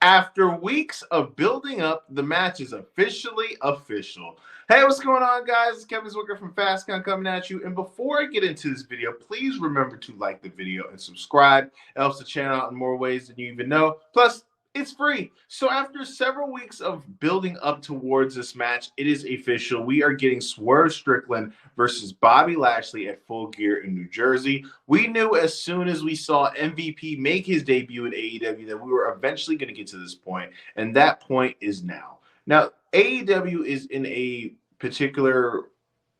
After weeks of building up, the match is officially official. Hey, what's going on, guys? It's Kevin Zwicker from FastCon coming at you. And before I get into this video, please remember to like the video and subscribe. It helps the channel out in more ways than you even know. Plus, it's free. So after several weeks of building up towards this match, it is official. We are getting Swerve Strickland versus Bobby Lashley at Full Gear in New Jersey. We knew as soon as we saw MVP make his debut in AEW that we were eventually going to get to this point, and that point is now. Now, AEW is in a particular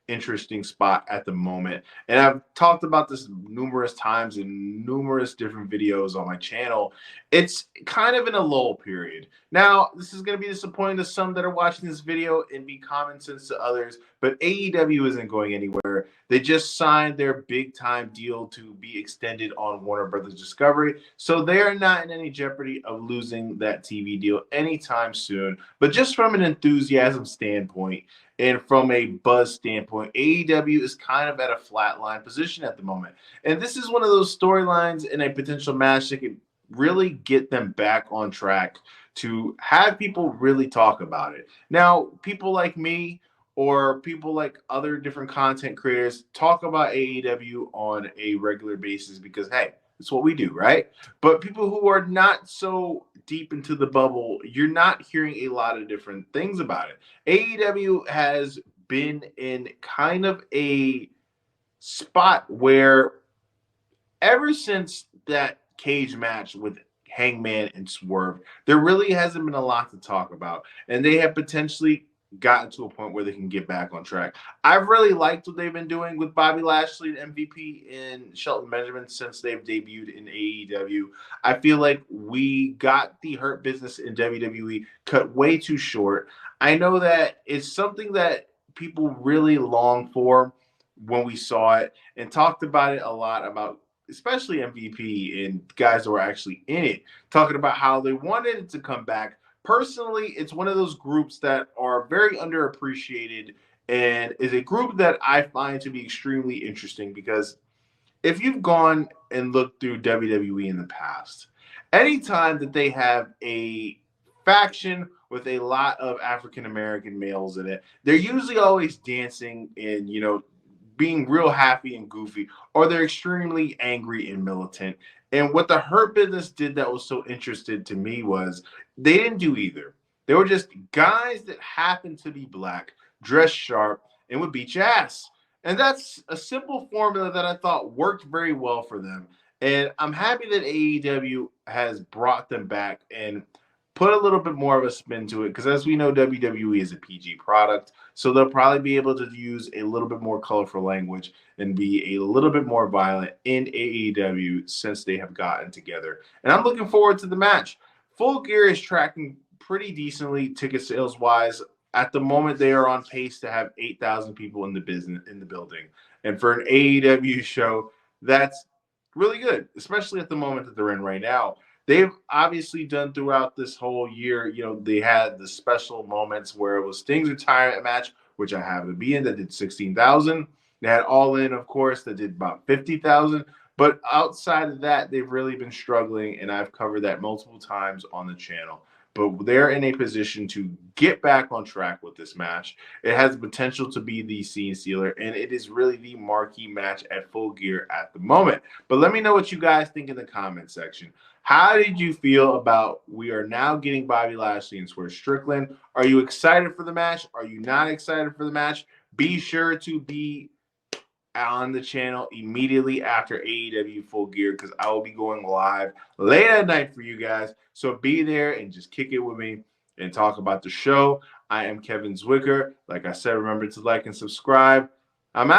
interesting spot at the moment. And I've talked about this numerous times in numerous different videos on my channel. It's kind of in a lull period. Now, this is going to be disappointing to some that are watching this video and be common sense to others, but AEW isn't going anywhere. They just signed their big time deal to be extended on Warner Brothers Discovery, so they are not in any jeopardy of losing that TV deal anytime soon. But just from an enthusiasm standpoint, and from a buzz standpoint, AEW is kind of at a flatline position at the moment. And this is one of those storylines in a potential match that could really get them back on track to have people really talk about it. Now, people like me or people like other different content creators talk about AEW on a regular basis because, hey, it's what we do, right? But people who are not so deep into the bubble, you're not hearing a lot of different things about it. AEW has been in kind of a spot where ever since that cage match with Hangman and Swerve, there really hasn't been a lot to talk about. And they have potentially gotten to a point where they can get back on track. I've really liked what they've been doing with Bobby Lashley and MVP and Shelton Benjamin since they've debuted in AEW. I feel like we got the Hurt Business in WWE cut way too short. I know that it's something that people really long for when we saw it and talked about it a lot about especially MVP and guys that were actually in it, talking about how they wanted it to come back. Personally, it's one of those groups that are very underappreciated and is a group that I find to be extremely interesting because if you've gone and looked through WWE in the past, anytime that they have a faction with a lot of African American males in it, they're usually always dancing and, being real happy and goofy, or they're extremely angry and militant. And what the Hurt Business did that was so interesting to me was they didn't do either. They were just guys that happened to be black, dressed sharp, and would beat your ass. And that's a simple formula that I thought worked very well for them. And I'm happy that AEW has brought them back and put a little bit more of a spin to it because as we know, WWE is a PG product. So they'll probably be able to use a little bit more colorful language and be a little bit more violent in AEW since they have gotten together. And I'm looking forward to the match. Full Gear is tracking pretty decently ticket sales wise. At the moment, they are on pace to have 8,000 people in the building. And for an AEW show, that's really good, especially at the moment that they're in right now. They've obviously done throughout this whole year, they had the special moments where it was Sting's retirement match, which I happened to be in, that did 16,000. They had All In, of course, that did about 50,000. But outside of that, they've really been struggling, and I've covered that multiple times on the channel. But they're in a position to get back on track with this match. It has the potential to be the scene stealer, and it is really the marquee match at Full Gear at the moment. But let me know what you guys think in the comment section. How did you feel about we are now getting Bobby Lashley and Swerve Strickland? Are you excited for the match? Are you not excited for the match? Be sure to be on the channel immediately after AEW Full Gear because I will be going live late at night for you guys. So be there and just kick it with me and talk about the show. I am Kevin Zwicker. Like I said, remember to like and subscribe.